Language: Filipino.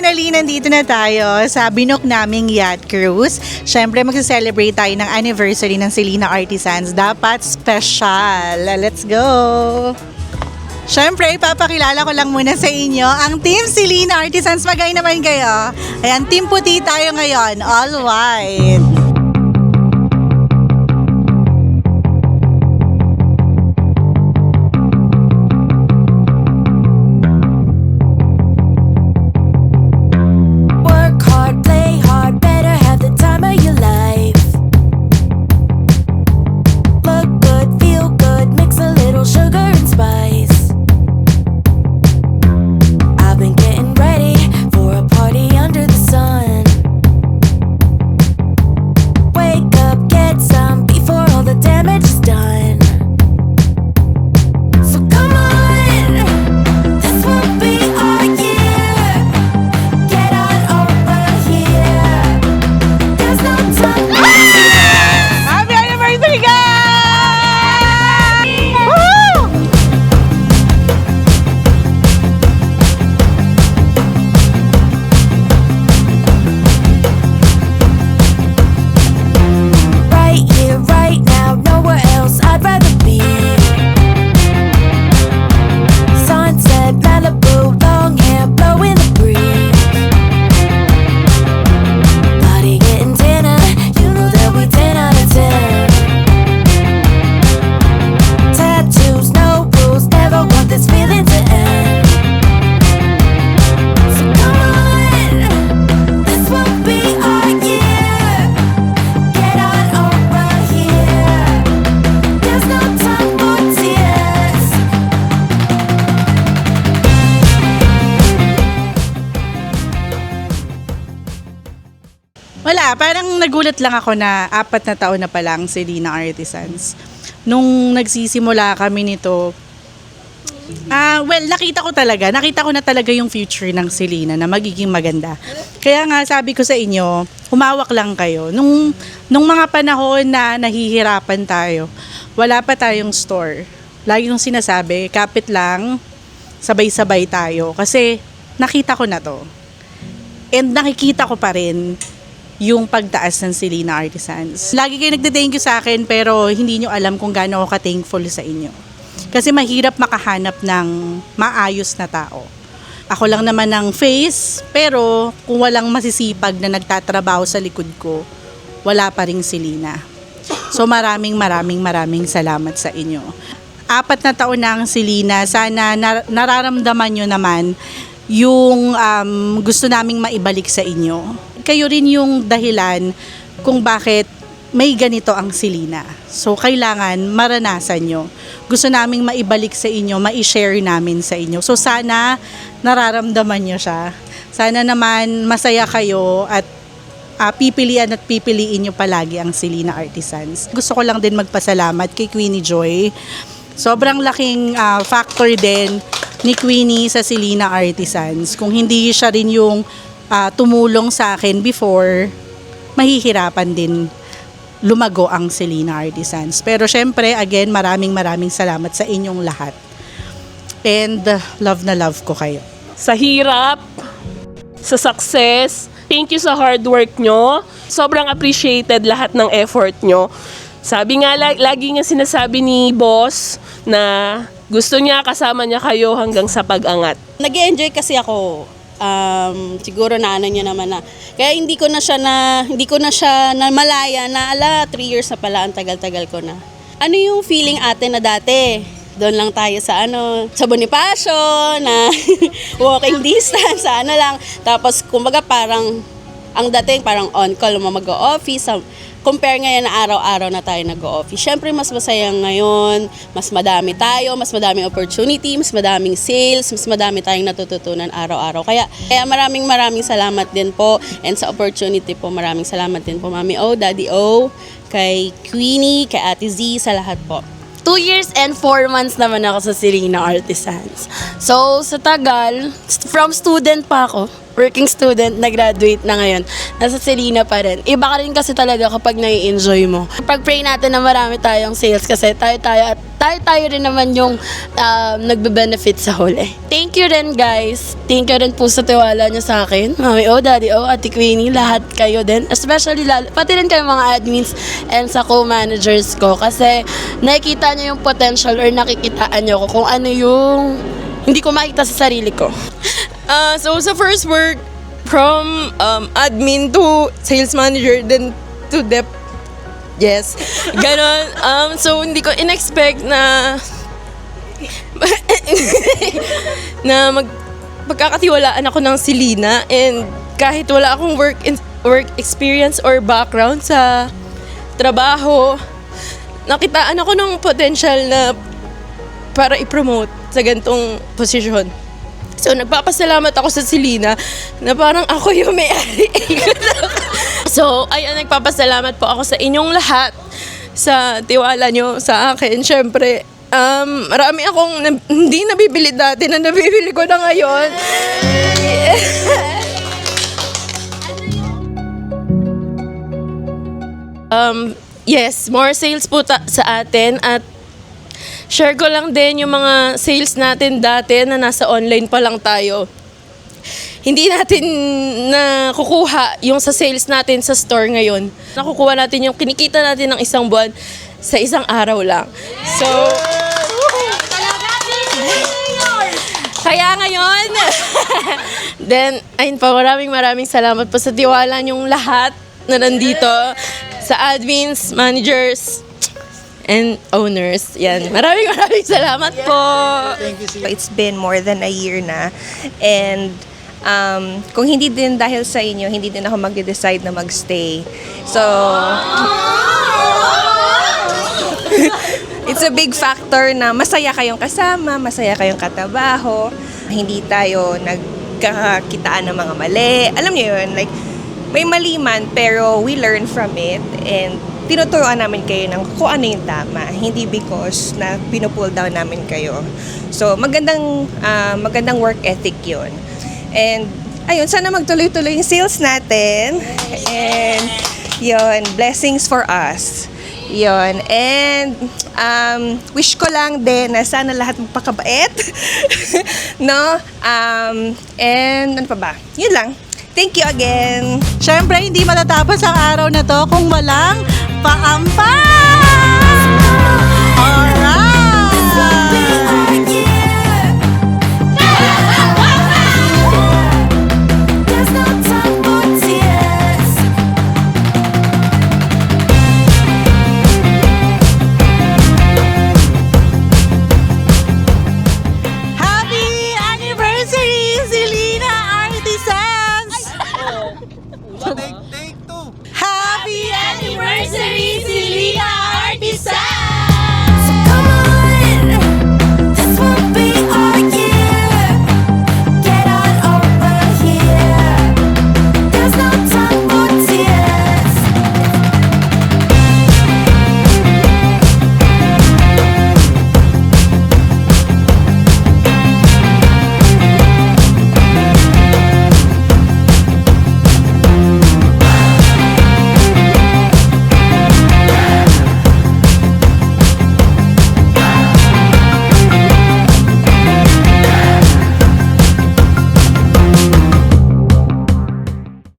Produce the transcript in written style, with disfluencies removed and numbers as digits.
finally, nandito na tayo sa binook naming yacht cruise. Siyempre, magsa-celebrate tayo ng anniversary ng Selina Artisans. Dapat special. Let's go! Siyempre, ipapakilala ko lang muna sa inyo ang Team Selina Artisans. Magay naman kayo. Ayan, Team Puti tayo ngayon. All white. Wala, parang nagulat lang ako na 4 na taon na palang Selina Artisans. Nung nagsisimula kami nito, nakita ko na talaga yung future ng Selina na magiging maganda. Kaya nga sabi ko sa inyo, humawak lang kayo. Nung mga panahon na nahihirapan tayo, wala pa tayong store. Lagi kong sinasabi, kapit lang, sabay-sabay tayo. Kasi nakita ko na to. And nakikita ko pa rin yung pagtaas ng Selina Artisans. Lagi kayo nagde-thank you sa akin pero hindi nyo alam kung gaano ako ka-thankful sa inyo. Kasi mahirap makahanap ng maayos na tao. Ako lang naman ng face, pero kung walang masisipag na nagtatrabaho sa likod ko, wala pa ring Selina. So maraming salamat sa inyo. 4 na taon na ang Selina, sana nararamdaman nyo naman yung gusto naming maibalik sa inyo. Kayo rin yung dahilan kung bakit may ganito ang Selina. So, kailangan maranasan nyo. Gusto naming maibalik sa inyo, ma-share namin sa inyo. So, sana nararamdaman nyo siya. Sana naman masaya kayo at pipilian nyo palagi ang Selina Artisans. Gusto ko lang din magpasalamat kay Queenie Joy. Sobrang laking factor din ni Queenie sa Selina Artisans. Kung hindi siya rin yung tumulong sa akin before, mahihirapan din lumago ang Selina Artisans. Pero syempre, again, maraming salamat sa inyong lahat. And love na love ko kayo. Sa hirap, sa success, thank you sa hard work nyo. Sobrang appreciated lahat ng effort nyo. Sabi nga, lagi nga sinasabi ni boss na gusto niya kasama niya kayo hanggang sa pag-angat. Nag-enjoy kasi ako. Siguro na ano niya naman na. Kaya hindi ko na siya na malaya na 3 years na pala, ang tagal-tagal ko na. Ano yung feeling ate na dati? Doon lang tayo sa sa Bonifacio na walking distance, lang. Tapos kumbaga parang ang dating parang on call mo mag-o-office. Compare ngayon na araw-araw na tayo nag-o-office. Siyempre, mas masaya ngayon, mas madami tayo, mas madaming opportunity, mas madaming sales, mas madami tayong natututunan araw-araw. Kaya maraming salamat din po. And sa opportunity po, maraming salamat din po, Mami O, Daddy O, kay Queenie, kay Ate Z, sa lahat po. 2 years and 4 months naman ako sa Selina Artisans. So, sa tagal, from student pa ako, working student, nag-graduate na ngayon, nasa Selina pa rin. Iba ka rin kasi talaga kapag nai-enjoy mo. Pag-pray natin na marami tayong sales kasi tayo tayo rin naman yung nagbe-benefit sa huli. Thank you rin guys. Thank you rin po sa tiwala nyo sa akin. Mami O, Daddy O, Ate Queenie, lahat kayo din. Especially, pati rin kayo mga admins and sa co-managers ko. Kasi nakikita nyo yung potential or nakikitaan nyo ko kung ano yung hindi ko makita sa sarili ko. So sa first work, from admin to sales manager, then to dep. Yes. Ganon. So hindi ko in-expect na na pagkakatiwalaan ako ng Selena, and kahit wala akong work experience or background sa trabaho, nakitaan ako ng potential na para i-promote sa ganitong posisyon. So, nagpapasalamat ako sa Selena na parang ako yung may-ari. So, ayun, nagpapasalamat po ako sa inyong lahat sa tiwala nyo sa akin. Siyempre, marami akong hindi nabibili dati na nabibili ko na ngayon. Yes, more sales po sa atin, at share ko lang din yung mga sales natin dati na nasa online pa lang tayo. Hindi natin nakukuha yung sa sales natin sa store ngayon. Nakukuha natin yung kinikita natin ng isang buwan sa isang araw lang. So, kaya ngayon, then, ayun po, maraming salamat po sa tiwala niyong lahat na nandito, sa admins, managers, and owners. Yan. Maraming salamat po. It's been more than a year na. And kung hindi din dahil sa inyo, hindi din ako mag-decide na magstay. So, it's a big factor na masaya kayong kasama, masaya kayong katabaho. Hindi tayo nagkakakitaan ng mga mali. Alam niyo yun, like, may mali man, pero we learn from it. And tinuturoan namin kayo ng kung ano yung tama, hindi because na pinupull down namin kayo. So, magandang work ethic yun. And, ayun, sana magtuloy-tuloy yung sales natin. And, yun, blessings for us. Yun. And, wish ko lang din na sana lahat magpakabait. No? And, ano pa ba? Yun lang. Thank you again. Siyempre, hindi matatapos ang araw na to kung walang paampay!